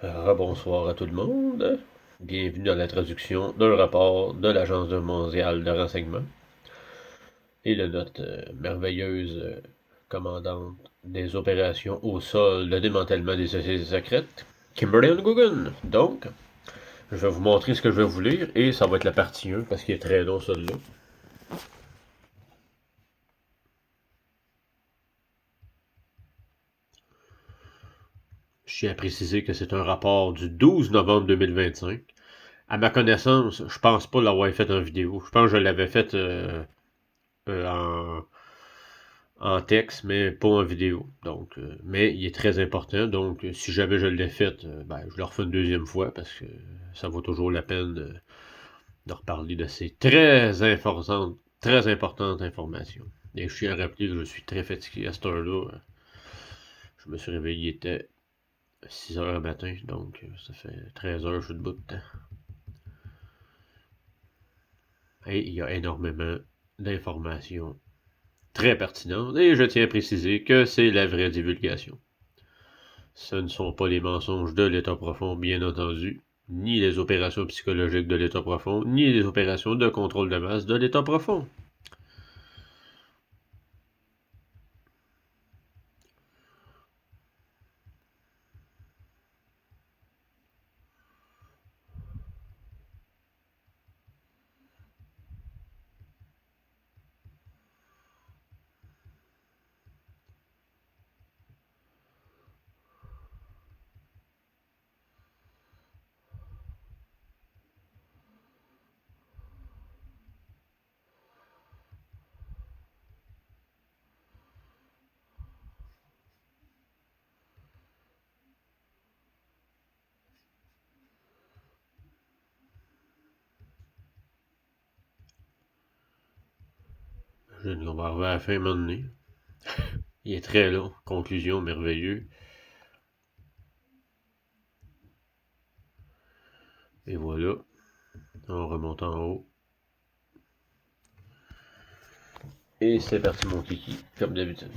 Rebonsoir à tout le monde. Bienvenue dans la traduction d'un rapport de l'Agence mondiale de renseignement et de notre merveilleuse commandante des opérations au sol de démantèlement des sociétés secrètes, Kimberly Nguyen. Donc, je vais vous montrer ce que je vais vous lire et ça va être la partie 1 parce qu'il est très long celui-là. Je tiens à préciser que c'est un rapport du 12 novembre 2025. À ma connaissance, je pense pas l'avoir fait en vidéo. Je pense que je l'avais fait en texte, mais pas en vidéo. Donc, mais il est très important. Donc, si jamais je l'ai fait, je le refais une deuxième fois parce que ça vaut toujours la peine de reparler de ces très importantes informations. Et je tiens à rappeler que je suis très fatigué à cette heure-là. Je me suis réveillé, il était 6 heures le matin, donc ça fait 13 heures, je suis debout de temps. Et il y a énormément d'informations très pertinentes. Et je tiens à préciser que c'est la vraie divulgation. Ce ne sont pas les mensonges de l'État profond, bien entendu, ni les opérations psychologiques de l'État profond, ni les opérations de contrôle de masse de l'État profond. On va arriver à la fin, un moment donné. Il est très long. Conclusion merveilleux. Et voilà. On remonte en haut. Et c'est parti, mon kiki, comme d'habitude.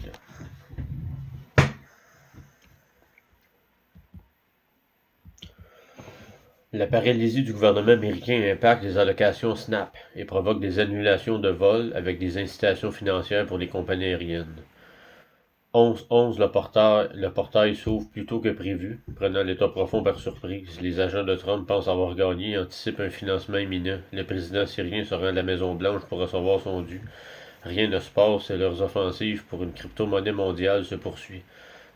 La paralysie du gouvernement américain impacte les allocations SNAP et provoque des annulations de vols avec des incitations financières pour les compagnies aériennes. 11-11, le portail s'ouvre plus tôt que prévu, prenant l'État profond par surprise. Les agents de Trump pensent avoir gagné et anticipent un financement imminent. Le président syrien se rend à la Maison-Blanche pour recevoir son dû. Rien ne se passe et leurs offensives pour une crypto-monnaie mondiale se poursuit.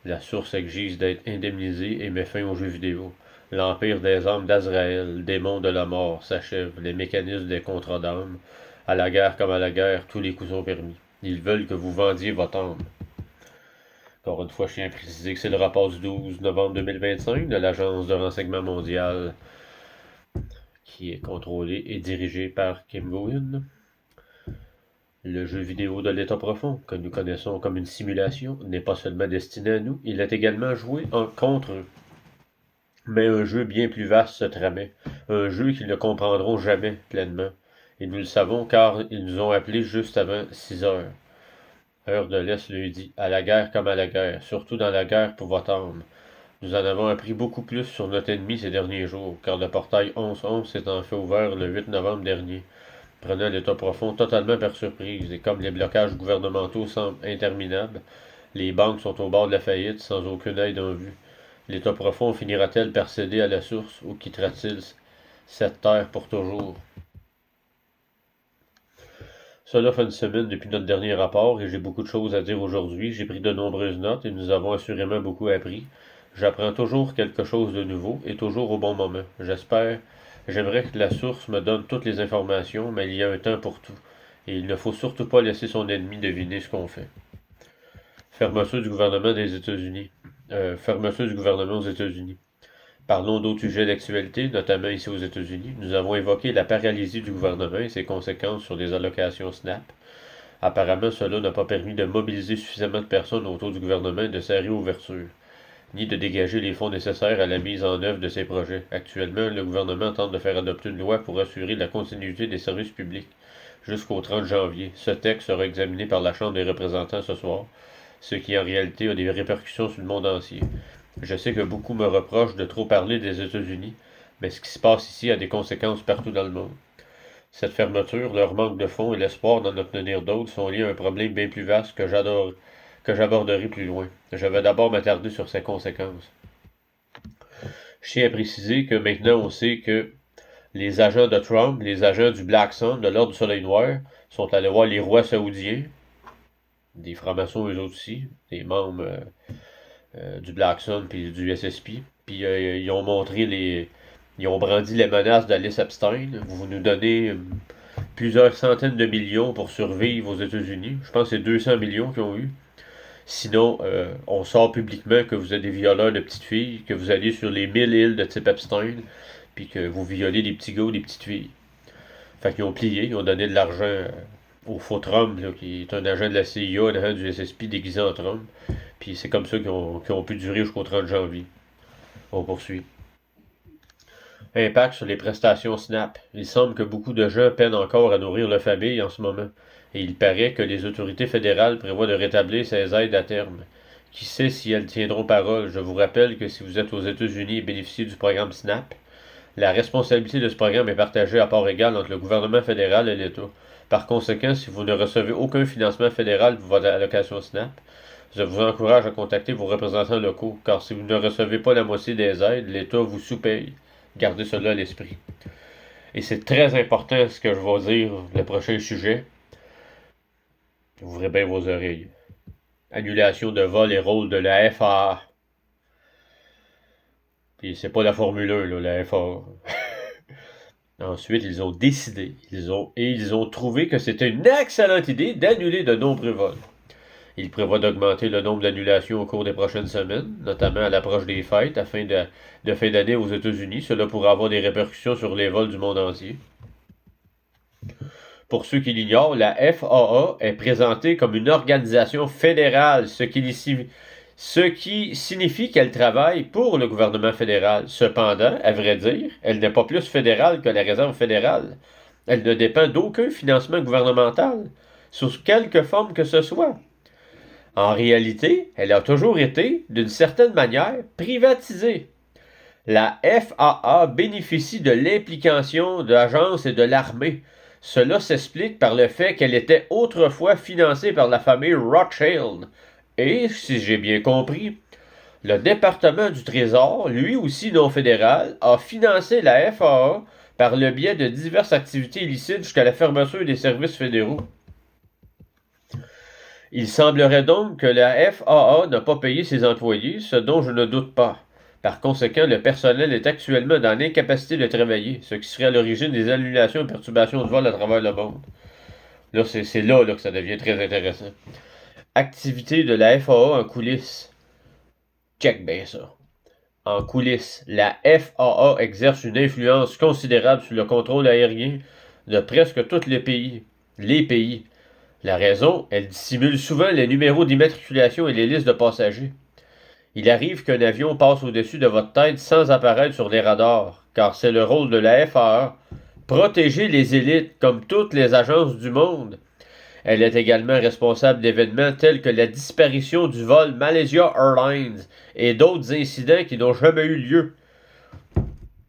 La source exige d'être indemnisée et met fin aux jeux vidéo. L'empire des armes d'Azraël, démon de la mort, s'achève. Les mécanismes des contrats d'armes. À la guerre comme à la guerre, tous les coups sont permis. Ils veulent que vous vendiez votre âme. Encore une fois, je tiens à préciser que c'est le rapport du 12 novembre 2025 de l'Agence de renseignement mondial qui est contrôlé et dirigé par Kim Goon. Le jeu vidéo de l'État profond, que nous connaissons comme une simulation, n'est pas seulement destiné à nous, il est également joué contre eux. Mais un jeu bien plus vaste se tramait, un jeu qu'ils ne comprendront jamais pleinement. Et nous le savons car ils nous ont appelés juste avant 6 heures. Heure de l'Est lundi, à la guerre comme à la guerre, surtout dans la guerre pour votre âme. Nous en avons appris beaucoup plus sur notre ennemi ces derniers jours, car le portail 11-11 s'est en fait ouvert le 8 novembre dernier, prenant l'État profond totalement par surprise, et comme les blocages gouvernementaux semblent interminables, les banques sont au bord de la faillite sans aucune aide en vue. L'État profond finira-t-il par céder à la source ou quittera-t-il cette terre pour toujours? Cela fait une semaine depuis notre dernier rapport et j'ai beaucoup de choses à dire aujourd'hui. J'ai pris de nombreuses notes et nous avons assurément beaucoup appris. J'apprends toujours quelque chose de nouveau et toujours au bon moment. J'aimerais que la source me donne toutes les informations, mais il y a un temps pour tout. Et il ne faut surtout pas laisser son ennemi deviner ce qu'on fait. Fermeture du gouvernement des États-Unis. Fermeture du gouvernement aux États-Unis. Parlons d'autres sujets d'actualité, notamment ici aux États-Unis. Nous avons évoqué la paralysie du gouvernement et ses conséquences sur les allocations SNAP. Apparemment, cela n'a pas permis de mobiliser suffisamment de personnes autour du gouvernement et de sa réouverture, ni de dégager les fonds nécessaires à la mise en œuvre de ces projets. Actuellement, le gouvernement tente de faire adopter une loi pour assurer la continuité des services publics jusqu'au 30 janvier. Ce texte sera examiné par la Chambre des représentants ce soir, ce qui en réalité a des répercussions sur le monde entier. Je sais que beaucoup me reprochent de trop parler des États-Unis, mais ce qui se passe ici a des conséquences partout dans le monde. Cette fermeture, leur manque de fonds et l'espoir d'en obtenir d'autres sont liés à un problème bien plus vaste que j'aborderai plus loin. Je vais d'abord m'attarder sur ses conséquences. Je tiens à préciser que maintenant on sait que les agents de Trump, les agents du Black Sun, de l'Ordre du Soleil Noir, sont allés voir les rois saoudiens, des francs-maçons eux autres aussi, des membres du Black Sun puis du SSP. Puis ils ont ils ont brandi les menaces d'Alice Epstein. Vous nous donnez plusieurs centaines de millions pour survivre aux États-Unis. Je pense que c'est 200 millions qu'ils ont eu. Sinon, on sort publiquement que vous êtes des violeurs de petites filles, que vous allez sur les 1000 îles de type Epstein, puis que vous violez des petits gars ou des petites filles. Fait qu'ils ont plié, ils ont donné de l'argent au faux Trump, là, qui est un agent de la CIA, un agent du SSP déguisé en Trump. Puis c'est comme ça qu'ils ont pu durer jusqu'au 30 janvier. On poursuit. Impact sur les prestations SNAP. Il semble que beaucoup de gens peinent encore à nourrir leur famille en ce moment. Et il paraît que les autorités fédérales prévoient de rétablir ces aides à terme. Qui sait si elles tiendront parole? Je vous rappelle que si vous êtes aux États-Unis et bénéficiez du programme SNAP, la responsabilité de ce programme est partagée à part égale entre le gouvernement fédéral et l'État. Par conséquent, si vous ne recevez aucun financement fédéral pour votre allocation SNAP, je vous encourage à contacter vos représentants locaux, car si vous ne recevez pas la moitié des aides, l'État vous sous-paye. Gardez cela à l'esprit. Et c'est très important ce que je vais dire, le prochain sujet. Ouvrez bien vos oreilles. Annulation de vol et rôle de la FAA. Puis c'est pas la Formule 1, là, la FAA. Ensuite, ils ont décidé, ils ont trouvé que c'était une excellente idée d'annuler de nombreux vols. Ils prévoient d'augmenter le nombre d'annulations au cours des prochaines semaines, notamment à l'approche des fêtes, afin de fin d'année aux États-Unis. Cela pourrait avoir des répercussions sur les vols du monde entier. Pour ceux qui l'ignorent, la FAA est présentée comme une organisation fédérale, ce qui signifie qu'elle travaille pour le gouvernement fédéral. Cependant, à vrai dire, elle n'est pas plus fédérale que la Réserve fédérale. Elle ne dépend d'aucun financement gouvernemental, sous quelque forme que ce soit. En réalité, elle a toujours été, d'une certaine manière, privatisée. La FAA bénéficie de l'implication de l'agence et de l'armée. Cela s'explique par le fait qu'elle était autrefois financée par la famille Rothschild. Et, si j'ai bien compris, le département du Trésor, lui aussi non fédéral, a financé la FAA par le biais de diverses activités illicites jusqu'à la fermeture des services fédéraux. Il semblerait donc que la FAA n'a pas payé ses employés, ce dont je ne doute pas. Par conséquent, le personnel est actuellement dans l'incapacité de travailler, ce qui serait à l'origine des annulations et perturbations de vol à travers le monde. Là, c'est là que ça devient très intéressant. Activité de la FAA en coulisses. Check bien ça. En coulisses, la FAA exerce une influence considérable sur le contrôle aérien de presque tous les pays. La raison, elle dissimule souvent les numéros d'immatriculation et les listes de passagers. Il arrive qu'un avion passe au-dessus de votre tête sans apparaître sur les radars, car c'est le rôle de la FAA. Protéger les élites comme toutes les agences du monde. Elle est également responsable d'événements tels que la disparition du vol Malaysia Airlines et d'autres incidents qui n'ont jamais eu lieu.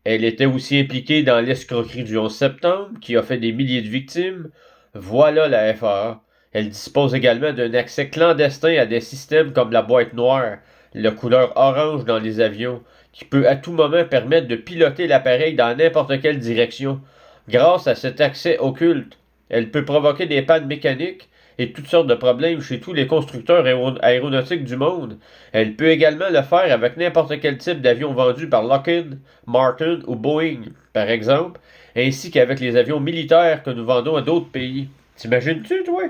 Elle était aussi impliquée dans l'escroquerie du 11 septembre, qui a fait des milliers de victimes. Voilà la FAA. Elle dispose également d'un accès clandestin à des systèmes comme la boîte noire, la couleur orange dans les avions, qui peut à tout moment permettre de piloter l'appareil dans n'importe quelle direction. Grâce à cet accès occulte, elle peut provoquer des pannes mécaniques et toutes sortes de problèmes chez tous les constructeurs aéronautiques du monde. Elle peut également le faire avec n'importe quel type d'avion vendu par Lockheed Martin ou Boeing, par exemple, ainsi qu'avec les avions militaires que nous vendons à d'autres pays. T'imagines-tu, toi?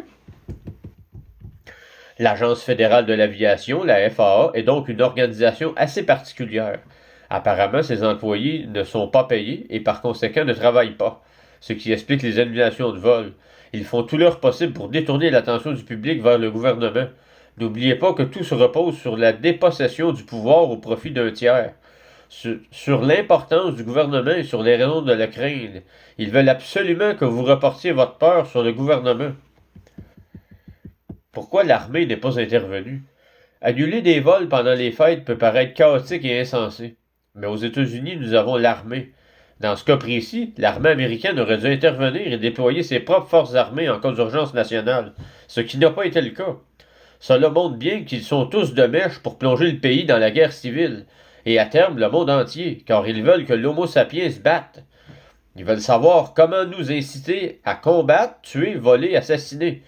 L'Agence fédérale de l'aviation, la FAA, est donc une organisation assez particulière. Apparemment, ses employés ne sont pas payés et par conséquent ne travaillent pas, ce qui explique les annulations de vol. Ils font tout leur possible pour détourner l'attention du public vers le gouvernement. N'oubliez pas que tout se repose sur la dépossession du pouvoir au profit d'un tiers. Sur l'importance du gouvernement et sur les raisons de le craindre. Ils veulent absolument que vous reportiez votre peur sur le gouvernement. Pourquoi l'armée n'est pas intervenue? Annuler des vols pendant les fêtes peut paraître chaotique et insensé. Mais aux États-Unis, nous avons l'armée. Dans ce cas précis, l'armée américaine aurait dû intervenir et déployer ses propres forces armées en cas d'urgence nationale, ce qui n'a pas été le cas. Cela montre bien qu'ils sont tous de mèche pour plonger le pays dans la guerre civile, et à terme le monde entier, car ils veulent que l'Homo sapiens se batte. Ils veulent savoir comment nous inciter à combattre, tuer, voler, assassiner.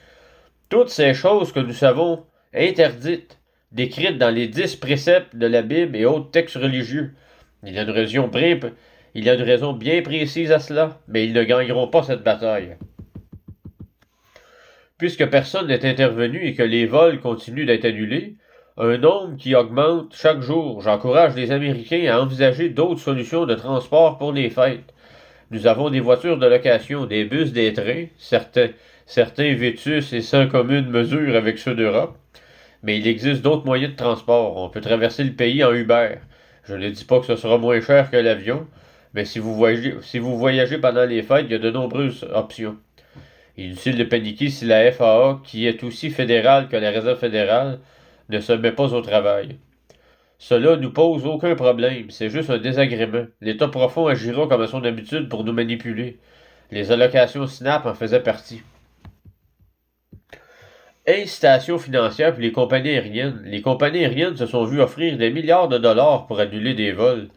Toutes ces choses que nous savons interdites, décrites dans les 10 préceptes de la Bible et autres textes religieux. Il y a une raison bien, il y a une raison bien précise à cela, mais ils ne gagneront pas cette bataille. Puisque personne n'est intervenu et que les vols continuent d'être annulés, un nombre qui augmente chaque jour, j'encourage les Américains à envisager d'autres solutions de transport pour les fêtes. Nous avons des voitures de location, des bus, des trains, certains vétus et sans commune mesure avec ceux d'Europe, mais il existe d'autres moyens de transport. On peut traverser le pays en Uber. Je ne dis pas que ce sera moins cher que l'avion, mais si vous voyagez pendant les fêtes, il y a de nombreuses options. Inutile de paniquer si la FAA, qui est aussi fédérale que la Réserve fédérale, ne se met pas au travail. Cela nous pose aucun problème, c'est juste un désagrément. L'État profond agira comme à son habitude pour nous manipuler. Les allocations SNAP en faisaient partie. Incitation financière pour les compagnies aériennes. Les compagnies aériennes se sont vues offrir des milliards de dollars pour annuler des vols,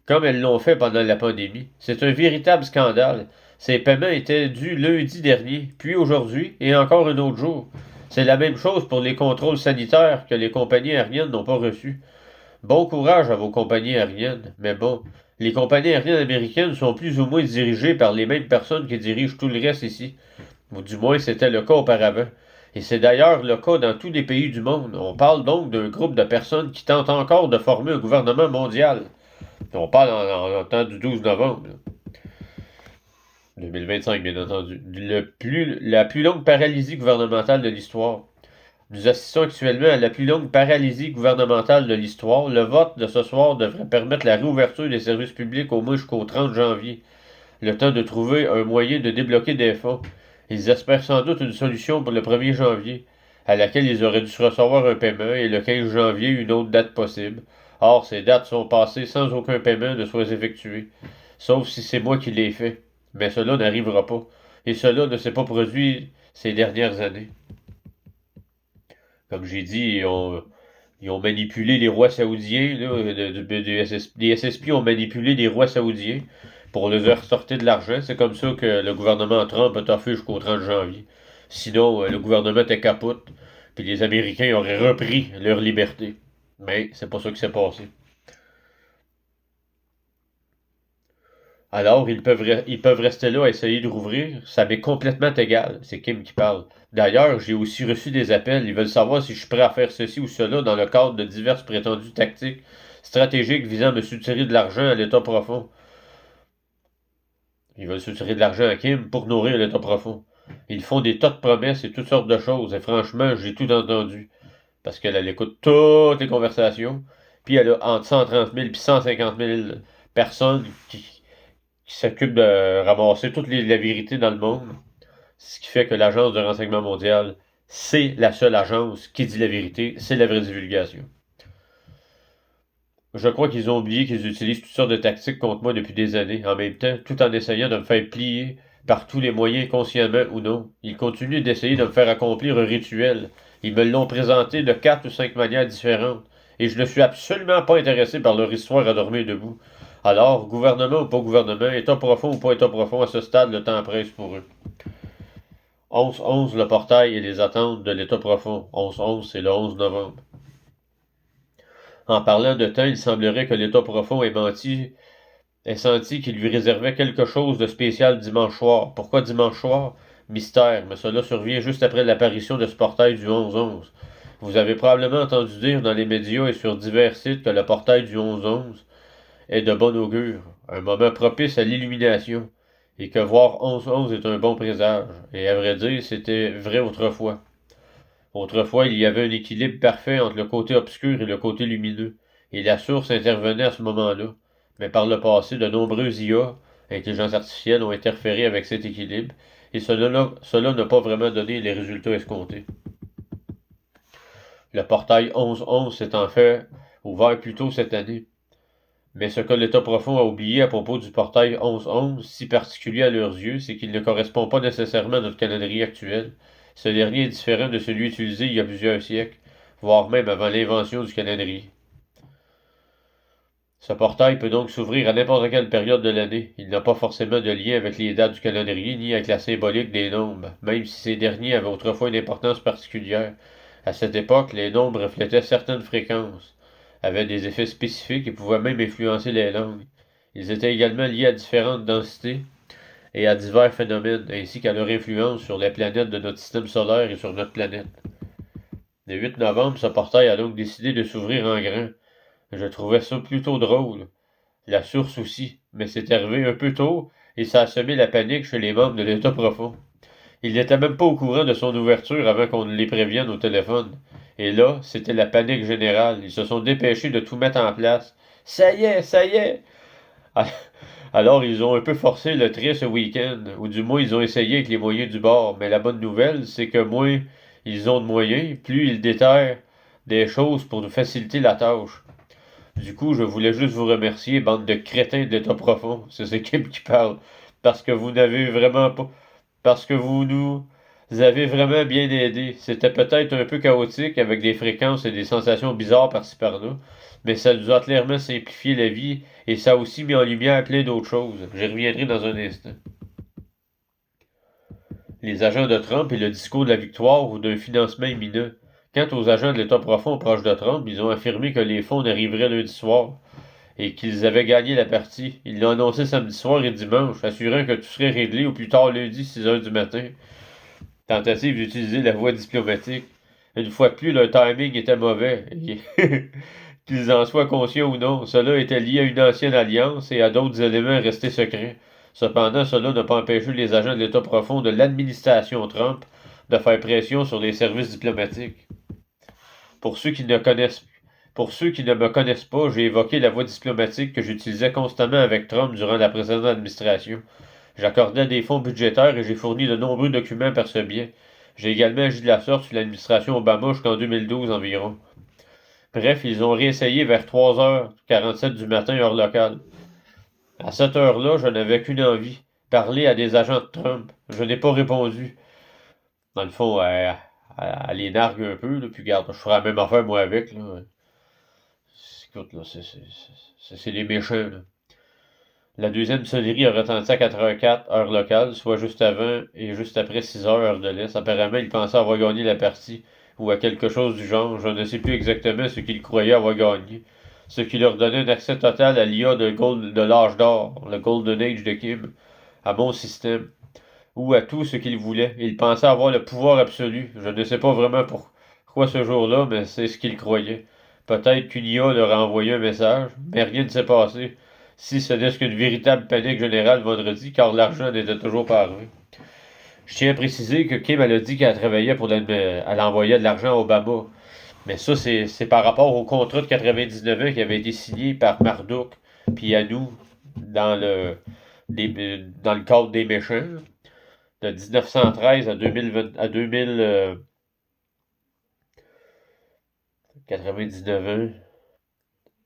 comme elles l'ont fait pendant la pandémie. C'est un véritable scandale. Ces paiements étaient dus lundi dernier, puis aujourd'hui, et encore un autre jour. C'est la même chose pour les contrôles sanitaires que les compagnies aériennes n'ont pas reçus. Bon courage à vos compagnies aériennes, mais bon, les compagnies aériennes américaines sont plus ou moins dirigées par les mêmes personnes qui dirigent tout le reste ici. Ou du moins c'était le cas auparavant. Et c'est d'ailleurs le cas dans tous les pays du monde. On parle donc d'un groupe de personnes qui tentent encore de former un gouvernement mondial. On parle en temps du 12 novembre. 2025, bien entendu. La plus longue paralysie gouvernementale de l'histoire. Nous assistons actuellement à la plus longue paralysie gouvernementale de l'histoire. Le vote de ce soir devrait permettre la réouverture des services publics au moins jusqu'au 30 janvier. Le temps de trouver un moyen de débloquer des fonds. Ils espèrent sans doute une solution pour le 1er janvier, à laquelle ils auraient dû recevoir un paiement, et le 15 janvier une autre date possible. Or, ces dates sont passées sans aucun paiement ne soit effectué, sauf si c'est moi qui l'ai fait. Mais cela n'arrivera pas, et cela ne s'est pas produit ces dernières années. Comme j'ai dit, ils ont manipulé les rois saoudiens, là, les SSP ont manipulé les rois saoudiens pour leur sortir de l'argent. C'est comme ça que le gouvernement Trump a toffé jusqu'au 30 janvier. Sinon, le gouvernement était capote, puis les Américains auraient repris leur liberté. Mais c'est pas ça qui s'est passé. Alors, ils peuvent rester là à essayer de rouvrir. Ça m'est complètement égal. C'est Kim qui parle. D'ailleurs, j'ai aussi reçu des appels. Ils veulent savoir si je suis prêt à faire ceci ou cela dans le cadre de diverses prétendues tactiques stratégiques visant à me soutirer de l'argent à l'état profond. Ils veulent soutirer de l'argent à Kim pour nourrir l'état profond. Ils font des tas de promesses et toutes sortes de choses. Et franchement, j'ai tout entendu. Parce qu'elle écoute toutes les conversations. Puis elle a entre 130 000 et 150 000 personnes qui s'occupe de ramasser toute la vérité dans le monde. Ce qui fait que l'agence de renseignement mondial, c'est la seule agence qui dit la vérité, c'est la vraie divulgation. Je crois qu'ils ont oublié qu'ils utilisent toutes sortes de tactiques contre moi depuis des années, en même temps, tout en essayant de me faire plier par tous les moyens, consciemment ou non. Ils continuent d'essayer de me faire accomplir un rituel. Ils me l'ont présenté de 4 ou 5 manières différentes, et je ne suis absolument pas intéressé par leur histoire à dormir debout. Alors, gouvernement ou pas gouvernement, état profond ou pas état profond, à ce stade, le temps presse pour eux. 11-11, le portail et les attentes de l'état profond. 11-11, c'est le 11 novembre. En parlant de temps, il semblerait que l'état profond ait senti qu'il lui réservait quelque chose de spécial dimanche soir. Pourquoi dimanche soir? Mystère, mais cela survient juste après l'apparition de ce portail du 11-11. Vous avez probablement entendu dire dans les médias et sur divers sites que le portail du 11-11 est de bon augure, un moment propice à l'illumination, et que voir 11-11 est un bon présage. Et à vrai dire, c'était vrai autrefois. Autrefois, il y avait un équilibre parfait entre le côté obscur et le côté lumineux, et la source intervenait à ce moment-là. Mais par le passé, de nombreux IA, intelligences artificielles, ont interféré avec cet équilibre, et cela n'a pas vraiment donné les résultats escomptés. Le portail 11-11 s'est en fait ouvert plus tôt cette année. Mais ce que l'État profond a oublié à propos du portail 11-11, si particulier à leurs yeux, c'est qu'il ne correspond pas nécessairement à notre calendrier actuel. Ce dernier est différent de celui utilisé il y a plusieurs siècles, voire même avant l'invention du calendrier. Ce portail peut donc s'ouvrir à n'importe quelle période de l'année. Il n'a pas forcément de lien avec les dates du calendrier ni avec la symbolique des nombres, même si ces derniers avaient autrefois une importance particulière. À cette époque, les nombres reflétaient certaines fréquences, avaient des effets spécifiques et pouvaient même influencer les langues. Ils étaient également liés à différentes densités et à divers phénomènes, ainsi qu'à leur influence sur les planètes de notre système solaire et sur notre planète. Le 8 novembre, ce portail a donc décidé de s'ouvrir en grand. Je trouvais ça plutôt drôle. La source aussi, mais c'est arrivé un peu tôt et ça a semé la panique chez les membres de l'État profond. Ils n'étaient même pas au courant de son ouverture avant qu'on ne les prévienne au téléphone. Et là, c'était la panique générale. Ils se sont dépêchés de tout mettre en place. Ça y est, ça y est! Alors, ils ont un peu forcé le trait ce week-end, ou du moins, ils ont essayé avec les moyens du bord. Mais la bonne nouvelle, c'est que moins ils ont de moyens, plus ils déterrent des choses pour nous faciliter la tâche. Du coup, je voulais juste vous remercier, bande de crétins de l'État profond. C'est Kim qui parle. Parce que vous n'avez vraiment pas. Parce que vous nous avez vraiment bien aidés. C'était peut-être un peu chaotique avec des fréquences et des sensations bizarres par-ci par-là. Mais ça nous a clairement simplifié la vie et ça a aussi mis en lumière plein d'autres choses. J'y reviendrai dans un instant. Les agents de Trump et le discours de la victoire ou d'un financement imminent. Quant aux agents de l'État profond proches de Trump, ils ont affirmé que les fonds arriveraient lundi soir et qu'ils avaient gagné la partie. Ils l'ont annoncé samedi soir et dimanche, assurant que tout serait réglé au plus tard lundi 6 heures du matin. Tentative d'utiliser la voie diplomatique. Une fois de plus, leur timing était mauvais. Qu'ils en soient conscients ou non, cela était lié à une ancienne alliance et à d'autres éléments restés secrets. Cependant, cela n'a pas empêché les agents de l'État profond de l'administration Trump de faire pression sur les services diplomatiques. Pour ceux qui ne connaissent Pour ceux qui ne me connaissent pas, j'ai évoqué la voie diplomatique que j'utilisais constamment avec Trump durant la précédente administration. J'accordais des fonds budgétaires et j'ai fourni de nombreux documents par ce biais. J'ai également agi de la sorte sous l'administration Obama jusqu'en 2012 environ. Bref, ils ont réessayé vers 3h47 du matin, heure locale. À cette heure-là, je n'avais qu'une envie, parler à des agents de Trump. Je n'ai pas répondu. Dans le fond, elle les nargue un peu, là, puis garde, je ferai la même affaire moi avec. Là. Écoute, là, c'est les méchants. Là. La deuxième sonnerie a retenti à 4h04, heure locale, soit juste avant et juste après 6h, heure de l'Est. Apparemment, ils pensaient avoir gagné la partie, ou à quelque chose du genre. Je ne sais plus exactement ce qu'ils croyaient avoir gagné. Ce qui leur donnait un accès total à l'IA de l'âge d'or, le Golden Age de Kim, à mon système, ou à tout ce qu'ils voulaient. Ils pensaient avoir le pouvoir absolu. Je ne sais pas vraiment pourquoi ce jour-là, mais c'est ce qu'ils croyaient. Peut-être qu'une IA leur a envoyé un message, mais rien ne s'est passé. Si ce n'est qu'une véritable panique générale vendredi, car l'argent n'était toujours pas arrivé. Je tiens à préciser que Kim elle a dit qu'elle travaillait pour elle envoyait de l'argent à Obama. Mais ça, c'est par rapport au contrat de 99 ans qui avait été signé par Marduk puis à nous dans dans le cadre des méchants de 1913 à 2020, à 99 ans.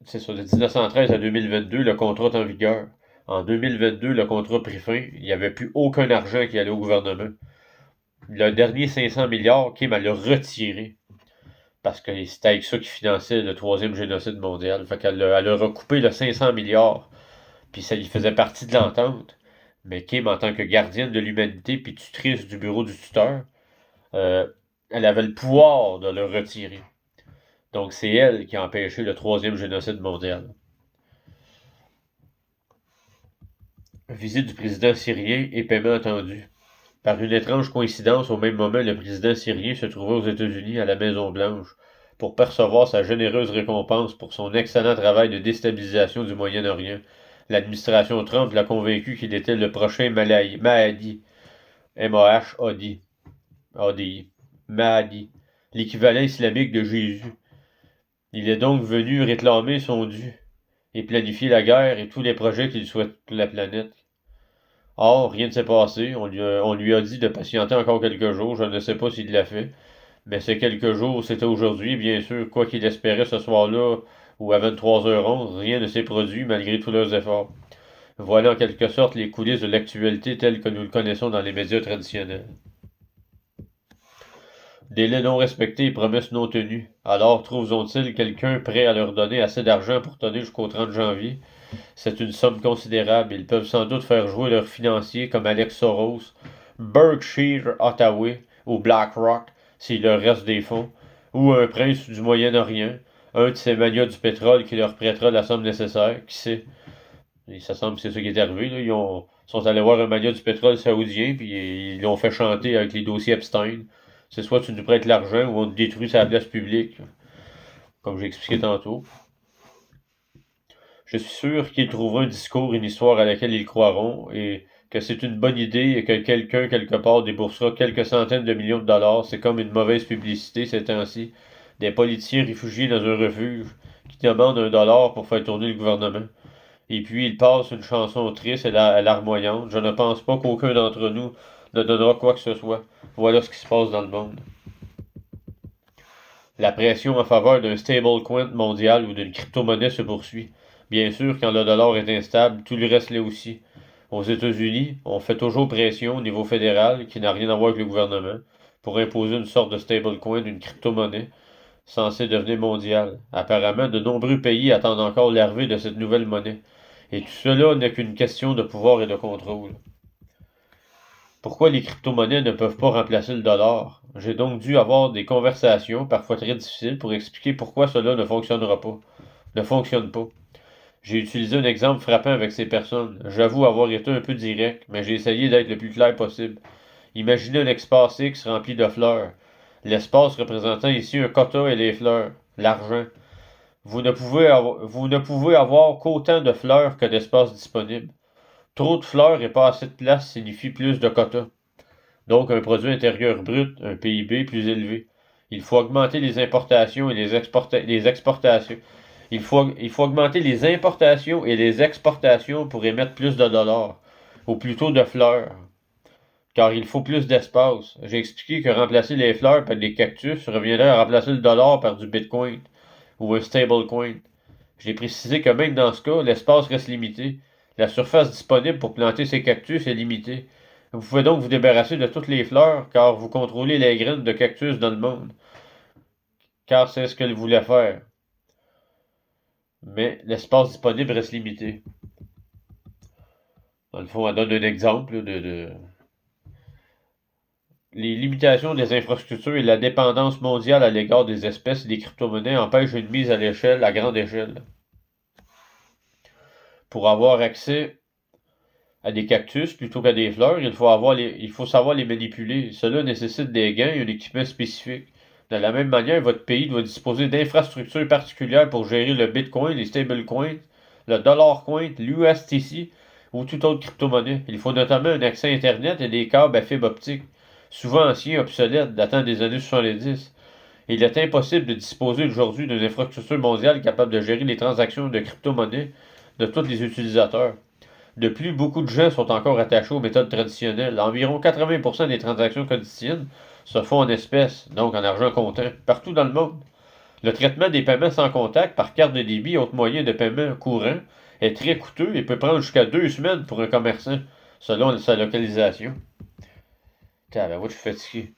C'est ça, de 1913 à 2022, le contrat est en vigueur. En 2022, le contrat prit fin. Il n'y avait plus aucun argent qui allait au gouvernement. Le dernier 500 milliards, Kim elle l'a retiré. Parce que c'était avec ça qu'il finançait le troisième génocide mondial. Fait qu'elle elle a recoupé le 500 milliards. Puis ça lui faisait partie de l'entente. Mais Kim, en tant que gardienne de l'humanité puis tutrice du bureau du tuteur, euh, elle avait le pouvoir de le retirer. Donc c'est elle qui a empêché le troisième génocide mondial. Visite du président syrien et paiement attendu. Par une étrange coïncidence, au même moment, le président syrien se trouvait aux États-Unis à la Maison-Blanche pour percevoir sa généreuse récompense pour son excellent travail de déstabilisation du Moyen-Orient. L'administration Trump l'a convaincu qu'il était le prochain Mahdi, M-A-H-A-D-I, Mahdi, l'équivalent islamique de Jésus. Il est donc venu réclamer son dû et planifier la guerre et tous les projets qu'il souhaite pour la planète. Or, rien ne s'est passé. On lui a dit de patienter encore quelques jours. Je ne sais pas s'il l'a fait. Mais ces quelques jours, c'était aujourd'hui, bien sûr, quoi qu'il espérait ce soir-là, ou à 23h11, rien ne s'est produit malgré tous leurs efforts. Voilà en quelque sorte les coulisses de l'actualité telles que nous le connaissons dans les médias traditionnels. Délais non respectés et promesses non tenues. Alors trouveront-ils quelqu'un prêt à leur donner assez d'argent pour tenir jusqu'au 30 janvier? C'est une somme considérable. Ils peuvent sans doute faire jouer leurs financiers comme Alex Soros, Berkshire Hathaway ou BlackRock s'il leur reste des fonds, ou un prince du Moyen-Orient, un de ces magnats du pétrole qui leur prêtera la somme nécessaire. Qui sait? Et ça semble que c'est ça qui est arrivé. Là. Sont allés voir un magnat du pétrole saoudien, puis ils l'ont fait chanter avec les dossiers Epstein. C'est soit tu nous prêtes l'argent ou on te détruit sa place publique, comme j'ai expliqué tantôt. Je suis sûr qu'ils trouveront un discours, une histoire à laquelle ils croiront, et que c'est une bonne idée et que quelqu'un, quelque part, déboursera quelques centaines de millions de dollars. C'est comme une mauvaise publicité ces temps-ci. Des politiciens réfugiés dans un refuge qui demandent $1 pour faire tourner le gouvernement. Et puis ils passent une chanson triste et larmoyante. Je ne pense pas qu'aucun d'entre nous ne donnera quoi que ce soit. Voilà ce qui se passe dans le monde. La pression en faveur d'un stablecoin mondial ou d'une crypto-monnaie se poursuit. Bien sûr, quand le dollar est instable, tout le reste l'est aussi. Aux États-Unis, on fait toujours pression au niveau fédéral, qui n'a rien à voir avec le gouvernement, pour imposer une sorte de stablecoin, une crypto-monnaie, censée devenir mondiale. Apparemment, de nombreux pays attendent encore l'arrivée de cette nouvelle monnaie. Et tout cela n'est qu'une question de pouvoir et de contrôle. Pourquoi les crypto-monnaies ne peuvent pas remplacer le dollar? J'ai donc dû avoir des conversations, parfois très difficiles, pour expliquer pourquoi cela ne fonctionnera pas. Ne fonctionne pas. J'ai utilisé un exemple frappant avec ces personnes. J'avoue avoir été un peu direct, mais j'ai essayé d'être le plus clair possible. Imaginez un espace X rempli de fleurs. L'espace représentant ici un quota et les fleurs. L'argent. Vous ne pouvez avoir qu'autant de fleurs que d'espace disponible. Trop de fleurs et pas assez de place signifie plus de quotas. Donc un produit intérieur brut, un PIB plus élevé. Il faut augmenter les importations et les exportations. Il faut augmenter les importations et les exportations pour émettre plus de dollars, ou plutôt de fleurs, car il faut plus d'espace. J'ai expliqué que remplacer les fleurs par des cactus reviendrait à remplacer le dollar par du bitcoin ou un stablecoin. J'ai précisé que même dans ce cas, l'espace reste limité. La surface disponible pour planter ces cactus est limitée. Vous pouvez donc vous débarrasser de toutes les fleurs, car vous contrôlez les graines de cactus dans le monde. Car c'est ce qu'elle voulait faire. Mais l'espace disponible reste limité. Dans le fond, elle donne un exemple Les limitations des infrastructures et la dépendance mondiale à l'égard des espèces et des crypto-monnaies empêchent une mise à l'échelle, à grande échelle. Pour avoir accès à des cactus plutôt qu'à des fleurs, il faut savoir les manipuler. Cela nécessite des gains et un équipement spécifique. De la même manière, votre pays doit disposer d'infrastructures particulières pour gérer le Bitcoin, les stablecoins, le dollar coin, l'USTC ou toute autre crypto-monnaie. Il faut notamment un accès Internet et des câbles à fibre optique, souvent anciens, obsolètes, datant des années 70. Il est impossible de disposer aujourd'hui d'une infrastructure mondiale capable de gérer les transactions de crypto-monnaie de tous les utilisateurs. De plus, beaucoup de gens sont encore attachés aux méthodes traditionnelles. Environ 80% des transactions quotidiennes se font en espèces, donc en argent comptant, partout dans le monde. Le traitement des paiements sans contact par carte de débit et autres moyens de paiement courant est très coûteux et peut prendre jusqu'à 2 semaines pour un commerçant, selon sa localisation. Moi, je suis fatigué.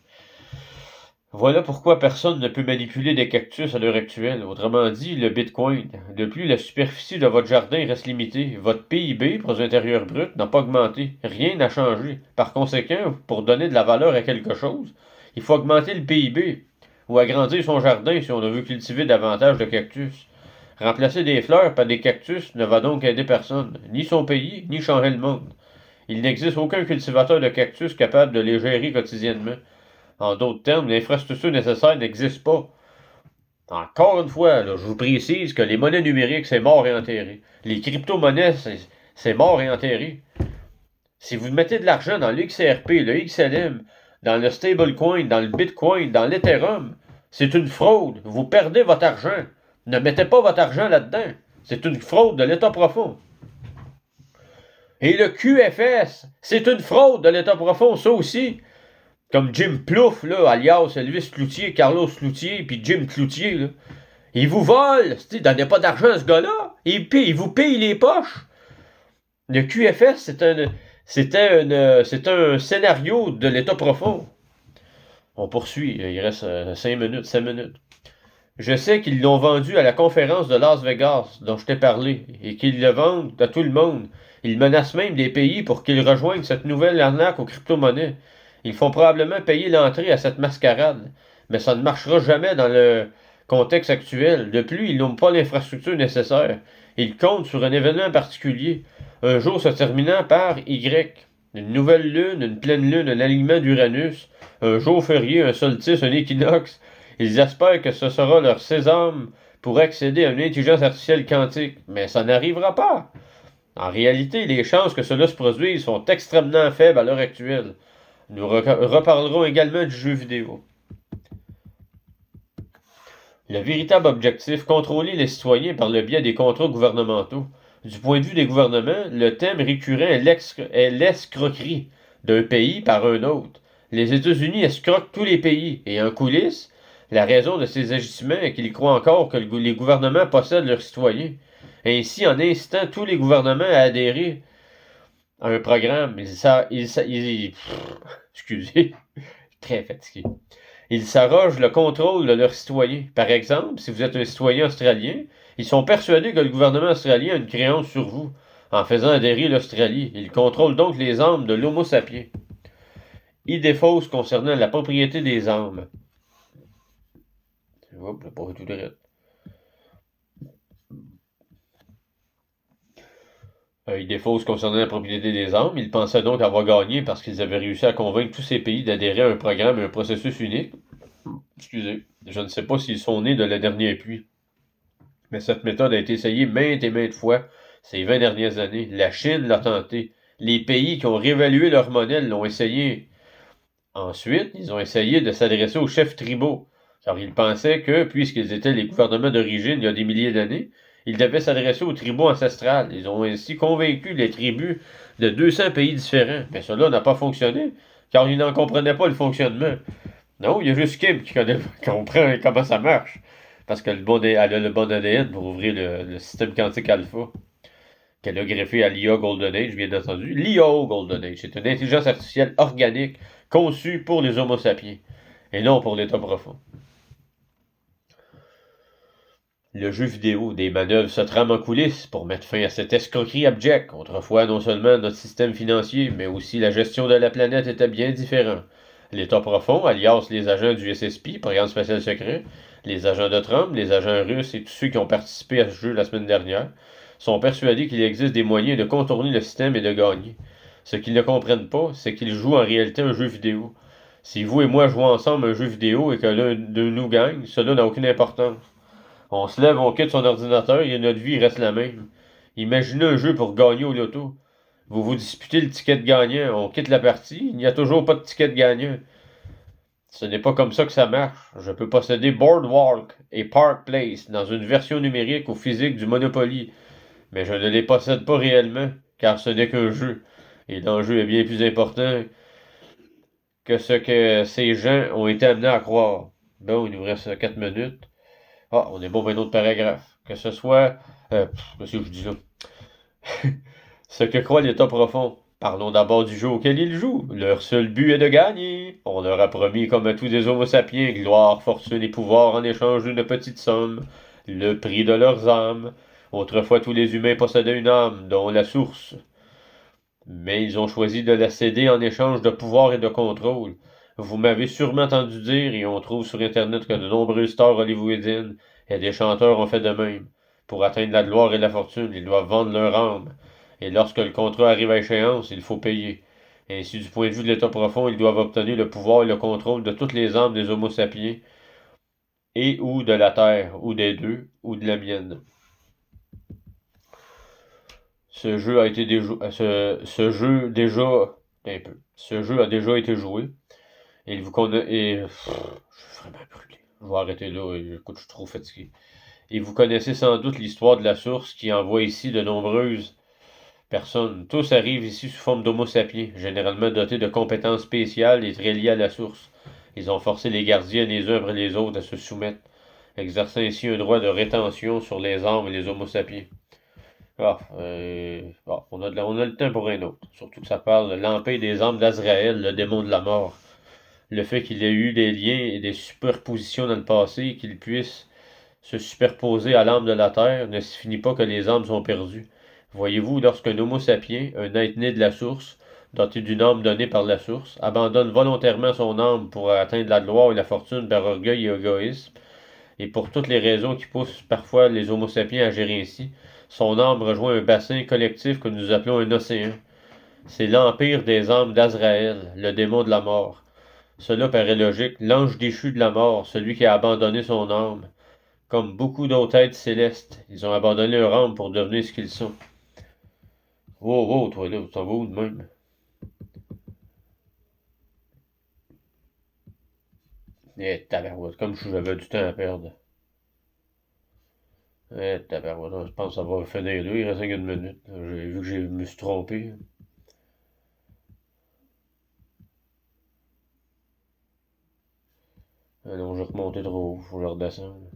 Voilà pourquoi personne ne peut manipuler des cactus à l'heure actuelle. Autrement dit, le Bitcoin. De plus, la superficie de votre jardin reste limitée. Votre PIB, produit intérieur brut, n'a pas augmenté. Rien n'a changé. Par conséquent, pour donner de la valeur à quelque chose, il faut augmenter le PIB ou agrandir son jardin si on veut cultiver davantage de cactus. Remplacer des fleurs par des cactus ne va donc aider personne, ni son pays, ni changer le monde. Il n'existe aucun cultivateur de cactus capable de les gérer quotidiennement. En d'autres termes, l'infrastructure nécessaire n'existe pas. Encore une fois, là, je vous précise que les monnaies numériques, c'est mort et enterré. Les crypto-monnaies, c'est mort et enterré. Si vous mettez de l'argent dans l'XRP, le XLM, dans le stablecoin, dans le Bitcoin, dans l'Ethereum, c'est une fraude. Vous perdez votre argent. Ne mettez pas votre argent là-dedans. C'est une fraude de l'État profond. Et le QFS, c'est une fraude de l'État profond, ça aussi. Comme Jim Plouffe, là, alias Elvis Cloutier, Carlos Cloutier, puis Jim Cloutier, là. Il vous vole, il donnait pas d'argent à ce gars-là. Il vous paye les poches. Le QFS, c'était un scénario de l'État profond. On poursuit, il reste 5 minutes, 7 minutes. Je sais qu'ils l'ont vendu à la conférence de Las Vegas, dont je t'ai parlé, et qu'ils le vendent à tout le monde. Ils menacent même des pays pour qu'ils rejoignent cette nouvelle arnaque aux crypto-monnaies. Ils font probablement payer l'entrée à cette mascarade, mais ça ne marchera jamais dans le contexte actuel. De plus, ils n'ont pas l'infrastructure nécessaire. Ils comptent sur un événement particulier, un jour se terminant par Y. Une nouvelle lune, une pleine lune, un alignement d'Uranus, un jour férié, un solstice, un équinoxe. Ils espèrent que ce sera leur sésame pour accéder à une intelligence artificielle quantique, mais ça n'arrivera pas. En réalité, les chances que cela se produise sont extrêmement faibles à l'heure actuelle. Nous reparlerons également du jeu vidéo. Le véritable objectif, contrôler les citoyens par le biais des contrats gouvernementaux. Du point de vue des gouvernements, le thème récurrent est l'escroquerie d'un pays par un autre. Les États-Unis escroquent tous les pays, et en coulisses, la raison de ces agissements est qu'ils croient encore que les gouvernements possèdent leurs citoyens. Ainsi, en incitant tous les gouvernements à adhérer à un programme, excusez, très fatigué. Ils s'arrogent le contrôle de leurs citoyens. Par exemple, si vous êtes un citoyen australien, ils sont persuadés que le gouvernement australien a une créance sur vous, en faisant adhérer l'Australie. Ils contrôlent donc les âmes de l'Homo sapiens. Idée fausse concernant la propriété des âmes. Hop, là, pas tout de suite. Idée fausse concernant la propriété des âmes. Ils pensaient donc avoir gagné parce qu'ils avaient réussi à convaincre tous ces pays d'adhérer à un programme et un processus unique. Excusez, je ne sais pas s'ils sont nés de la dernière pluie. Mais cette méthode a été essayée maintes et maintes fois ces 20 dernières années. La Chine l'a tenté. Les pays qui ont réévalué leur monnaie l'ont essayé. Ensuite, ils ont essayé de s'adresser aux chefs tribaux, car ils pensaient que, puisqu'ils étaient les gouvernements d'origine il y a des milliers d'années, ils devaient s'adresser aux tribus ancestrales. Ils ont ainsi convaincu les tribus de 200 pays différents. Mais cela n'a pas fonctionné, car ils n'en comprenaient pas le fonctionnement. Non, il y a juste Kim qui comprend comment ça marche. Parce qu'elle a le bon ADN pour ouvrir le système quantique alpha. Qu'elle a greffé à l'IA Golden Age, bien entendu. L'IA Golden Age, c'est une intelligence artificielle organique conçue pour les Homo sapiens, et non pour l'État profond. Le jeu vidéo, des manœuvres se trament en coulisses pour mettre fin à cette escroquerie abjecte. Autrefois, non seulement notre système financier, mais aussi la gestion de la planète était bien différent. L'État profond, alias les agents du SSP, Programme spatial secret, les agents de Trump, les agents russes et tous ceux qui ont participé à ce jeu la semaine dernière, sont persuadés qu'il existe des moyens de contourner le système et de gagner. Ce qu'ils ne comprennent pas, c'est qu'ils jouent en réalité un jeu vidéo. Si vous et moi jouons ensemble un jeu vidéo et que l'un de nous gagne, cela n'a aucune importance. On se lève, on quitte son ordinateur et notre vie reste la même. Imaginez un jeu pour gagner au loto. Vous vous disputez le ticket de gagnant, on quitte la partie, il n'y a toujours pas de ticket de gagnant. Ce n'est pas comme ça que ça marche. Je peux posséder Boardwalk et Park Place dans une version numérique ou physique du Monopoly, mais je ne les possède pas réellement, car ce n'est qu'un jeu. Et l'enjeu est bien plus important que ce que ces gens ont été amenés à croire. Bon, il nous reste 4 minutes. Ah, on est bon pour un autre paragraphe. Que ce soit... qu'est-ce que je dis là? Ce que croit l'État profond. Parlons d'abord du jeu auquel ils jouent. Leur seul but est de gagner. On leur a promis, comme à tous des homo sapiens, gloire, fortune et pouvoir en échange d'une petite somme, le prix de leurs âmes. Autrefois, tous les humains possédaient une âme, dont la source. Mais ils ont choisi de la céder en échange de pouvoir et de contrôle. Vous m'avez sûrement entendu dire, et on trouve sur Internet que de nombreuses stars hollywoodiennes et des chanteurs ont fait de même. Pour atteindre la gloire et la fortune, ils doivent vendre leur âme. Et lorsque le contrat arrive à échéance, il faut payer. Ainsi, du point de vue de l'État profond, ils doivent obtenir le pouvoir et le contrôle de toutes les âmes des Homo sapiens, et ou de la Terre, ou des deux, ou de la mienne. Ce jeu a été ce jeu déjà un peu. Ce jeu a déjà été joué. Et il vous connaît. Et. Je suis vraiment brûlé. Je vais arrêter là. Écoute, je suis trop fatigué. Et vous connaissez sans doute l'histoire de la source qui envoie ici de nombreuses Personne. Tous arrivent ici sous forme d'homo sapiens, généralement dotés de compétences spéciales et très liées à la source. Ils ont forcé les gardiens les uns après les autres à se soumettre, exerçant ainsi un droit de rétention sur les âmes et les homo sapiens. On a le temps pour un autre. Surtout que ça parle de l'empire des âmes d'Azraël, le démon de la mort. Le fait qu'il ait eu des liens et des superpositions dans le passé, qu'il puisse se superposer à l'âme de la terre, ne signifie pas que les âmes sont perdues. Voyez-vous, lorsqu'un homo sapiens, un être né de la source, doté d'une âme donnée par la source, abandonne volontairement son âme pour atteindre la gloire et la fortune par orgueil et égoïsme, et pour toutes les raisons qui poussent parfois les homo sapiens à gérer ainsi, son âme rejoint un bassin collectif que nous appelons un océan. C'est l'empire des âmes d'Azraël, le démon de la mort. Cela paraît logique, l'ange déchu de la mort, celui qui a abandonné son âme. Comme beaucoup d'autres êtres célestes, ils ont abandonné leur âme pour devenir ce qu'ils sont. Wow, wow, toi là, t'en vas où de même? Eh, tabarouette, comme j'avais du temps à perdre. Eh, tabarouette, je pense que ça va finir là, il reste une minute. J'ai vu que je me suis trompé. Ah non, j'ai remonté trop haut, faut que je redescende.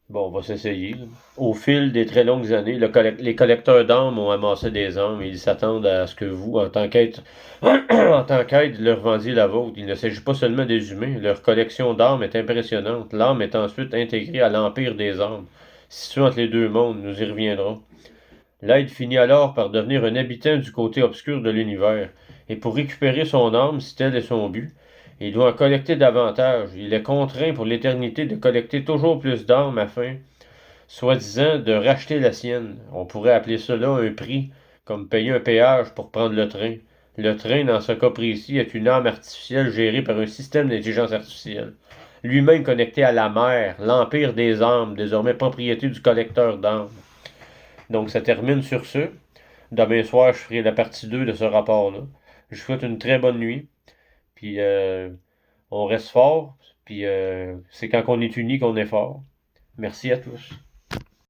Bon, on va s'essayer. Au fil des très longues années, les collecteurs d'âmes ont amassé des âmes et ils s'attendent à ce que vous, en tant qu'être, en tant qu'être, leur vendiez la vôtre. Il ne s'agit pas seulement des humains. Leur collection d'âmes est impressionnante. L'âme est ensuite intégrée à l'empire des âmes, situé entre les deux mondes. Nous y reviendrons. L'être finit alors par devenir un habitant du côté obscur de l'univers. Et pour récupérer son âme, si tel est son but, il doit en collecter davantage. Il est contraint pour l'éternité de collecter toujours plus d'âmes afin, soi-disant, de racheter la sienne. On pourrait appeler cela un prix, comme payer un péage pour prendre le train. Le train, dans ce cas précis, est une âme artificielle gérée par un système d'intelligence artificielle. Lui-même connecté à la mer, l'empire des âmes, désormais propriété du collecteur d'âmes. Donc ça termine sur ce. Demain soir, je ferai la partie 2 de ce rapport-là. Je vous souhaite une très bonne nuit. Puis on reste fort. Puis c'est quand on est unis qu'on est fort. Merci à tous.